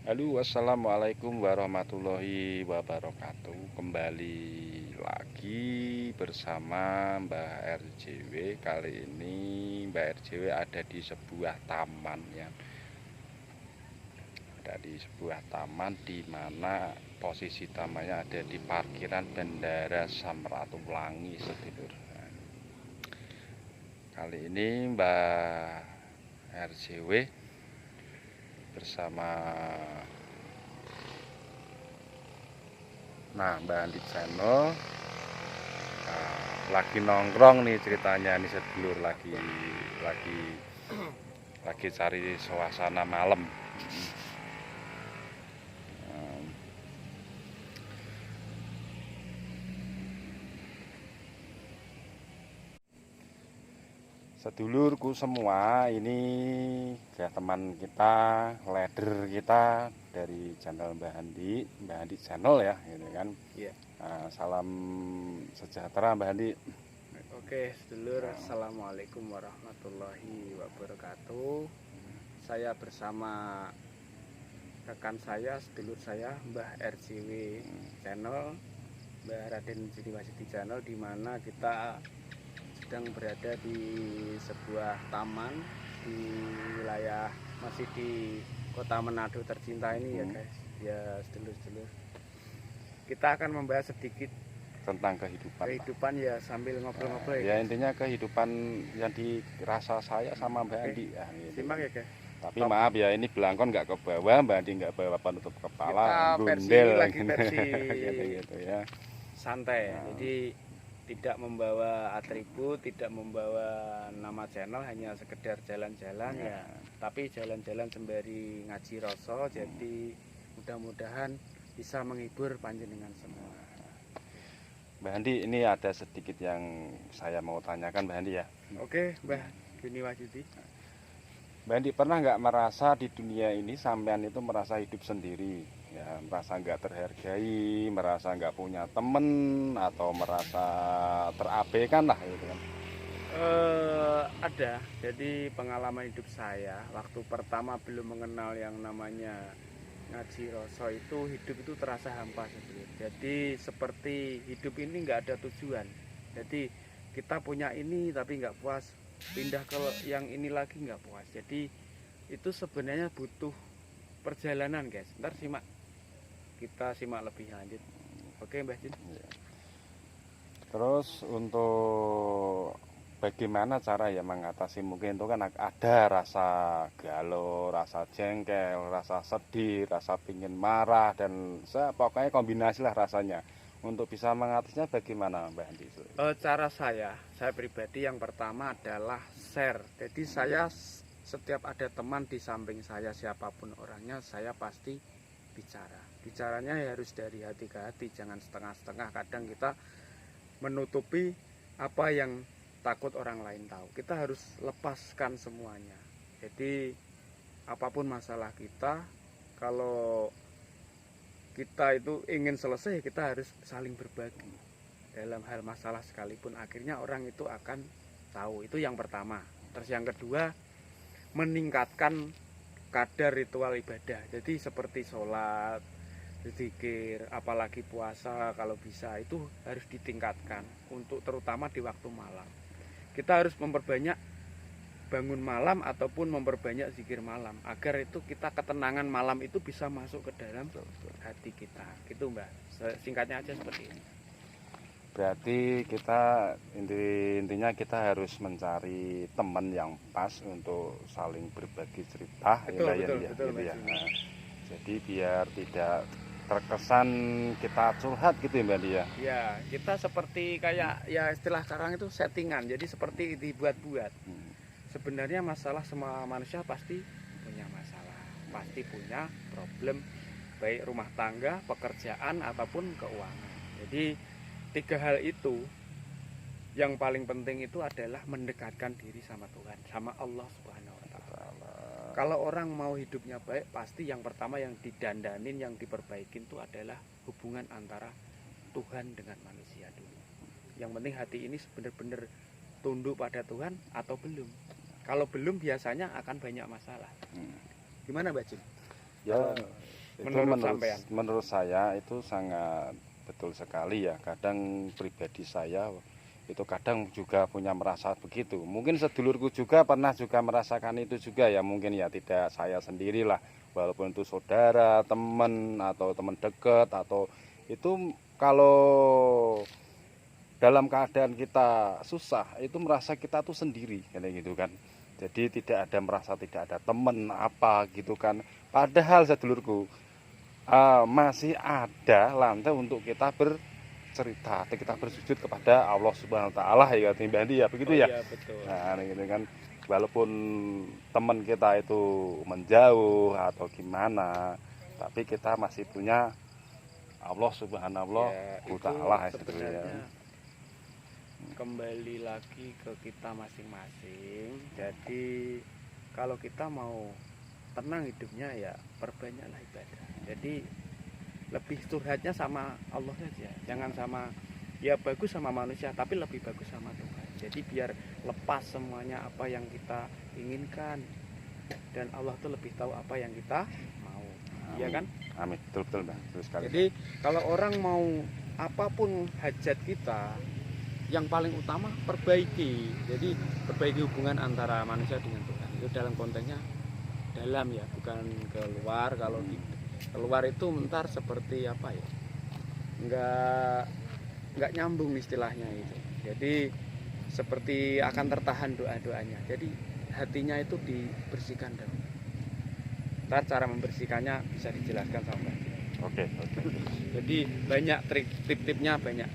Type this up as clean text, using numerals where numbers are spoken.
Halo, assalamualaikum warahmatullahi wabarakatuh. Kembali lagi bersama Mbah RJW. Kali ini Mbah RJW ada di sebuah taman ya. Ada di sebuah taman di mana posisi tamannya ada di parkiran Bandara Samratulangi sedulur. Kali ini Mbah RJW bersama Mbak Andi channel lagi nongkrong nih ceritanya nih sedulur, lagi cari suasana malam. Sedulurku semua, ini ya teman kita, leader kita dari channel Mbak Andi channel ya, gitu kan. Iya. Salam sejahtera Mbak Andi. Oke, sedulur, assalamualaikum warahmatullahi wabarakatuh. Saya bersama rekan saya, sedulur saya, Mbah RJW channel, Mbah Raden Jidiwasidi channel, di mana kita sedang berada di sebuah taman di wilayah masih di Kota Manado tercinta ini ya guys. Ya sedulur-sedulur, kita akan membahas sedikit Tentang kehidupan ya sambil ngobrol-ngobrol ya, intinya kehidupan yang dirasa saya sama Mbak Andi ya, gitu. Simak ya guys. Tapi maaf ya, ini belangkon nggak ke bawah, Mbak Andi nggak bawa penutup kepala, Kita lagi versi gitu ya, santai. Jadi tidak membawa atribut, tidak membawa nama channel, hanya sekedar jalan-jalan ya. Tapi jalan-jalan sembari ngaji rasa. Jadi mudah-mudahan bisa menghibur panjenengan semua. Mbak Andi, ini ada sedikit yang saya mau tanyakan Mbak Andi ya. Oke, Mbah Dini Wahyudi. Mbak Andi, pernah nggak merasa di dunia ini sampean itu merasa hidup sendiri ya, merasa nggak terhargai, merasa nggak punya temen, atau merasa terabaikan lah gitu kan? Ada. Jadi pengalaman hidup saya waktu pertama belum mengenal yang namanya ngaji rasa, itu hidup itu terasa hampa sebetulnya. Jadi seperti hidup ini nggak ada tujuan. Jadi kita punya ini tapi nggak puas, pindah ke yang ini lagi nggak puas. Jadi itu sebenarnya butuh perjalanan guys. Ntar kita simak lebih lanjut. Oke Mbah Jin. Terus untuk bagaimana cara ya mengatasi, mungkin itu kan ada rasa galau, rasa jengkel, rasa sedih, rasa pingin marah, dan pokoknya kombinasi lah rasanya. Untuk bisa mengatasinya bagaimana Mbak Andi? Cara saya pribadi yang pertama adalah share. Jadi saya setiap ada teman di samping saya, siapapun orangnya, saya pasti bicara. Bicaranya harus dari hati ke hati, jangan setengah-setengah. Kadang kita menutupi apa yang takut orang lain tahu. Kita harus lepaskan semuanya. Jadi apapun masalah kita, kalau kita itu ingin selesai, kita harus saling berbagi dalam hal masalah sekalipun. Akhirnya orang itu akan tahu. Itu yang pertama. Terus yang kedua, meningkatkan kadar ritual ibadah. Jadi seperti sholat, zikir, apalagi puasa, kalau bisa itu harus ditingkatkan, untuk terutama di waktu malam. Kita harus memperbanyak bangun malam ataupun memperbanyak zikir malam, agar itu kita ketenangan malam itu bisa masuk ke dalam hati kita. Gitu Mbak, singkatnya aja seperti ini. Berarti kita intinya kita harus mencari teman yang pas untuk saling berbagi cerita. Betul, ya. Nah, jadi biar tidak terkesan kita curhat gitu ya Mbak Andi ya. Ya, kita seperti kayak ya istilah sekarang itu settingan. Jadi seperti dibuat-buat. Sebenarnya masalah semua manusia pasti punya masalah, pasti punya problem, baik rumah tangga, pekerjaan ataupun keuangan. Jadi tiga hal itu yang paling penting itu adalah mendekatkan diri sama Tuhan, sama Allah Subhanahu wa Ta'ala. Kalau orang mau hidupnya baik, pasti yang pertama yang didandanin, yang diperbaikin itu adalah hubungan antara Tuhan dengan manusia dulu. Yang penting hati ini benar-benar tunduk pada Tuhan atau belum. Kalau belum, biasanya akan banyak masalah. Gimana Mbak Jin? Ya, itu menurut sampean? menurut saya itu sangat betul sekali ya. Kadang pribadi saya itu kadang juga punya merasa begitu. Mungkin sedulurku juga pernah juga merasakan itu juga ya. Mungkin ya tidak saya sendirilah. Walaupun itu saudara, teman atau teman dekat atau itu kalau dalam keadaan kita susah itu merasa kita tuh sendiri kayak gitu kan. Jadi tidak ada merasa tidak ada teman apa gitu kan. Padahal sedulurku masih ada lantai untuk kita bercerita, kita bersujud kepada Allah Subhanahu wa taala ya Mbak ya begitu ya. Iya betul. Nah, gitu kan. Walaupun teman kita itu menjauh atau gimana, tapi kita masih punya Allah Subhanahu wa Ya, itu taala ya. sebenarnya kembali lagi ke kita masing-masing. Jadi kalau kita mau tenang hidupnya ya perbanyaklah ibadah. Jadi lebih curhatnya sama Allah saja, jangan sama, ya bagus sama manusia tapi lebih bagus sama Tuhan. Jadi biar lepas semuanya apa yang kita inginkan, dan Allah tuh lebih tahu apa yang kita mau. Iya kan? Amin, betul Mbak, betul sekali. Jadi kalau orang mau apapun hajat kita, yang paling utama perbaiki. Jadi perbaiki hubungan antara manusia dengan Tuhan. Itu dalam konteksnya dalam ya, bukan keluar. Kalau di keluar itu ntar seperti apa ya, nggak nyambung istilahnya itu. Jadi seperti akan tertahan doa-doanya. Jadi hatinya itu dibersihkan dulu. Ntar cara membersihkannya bisa dijelaskan sama Mbak. Oke. Jadi banyak trik, tip-tipnya banyak.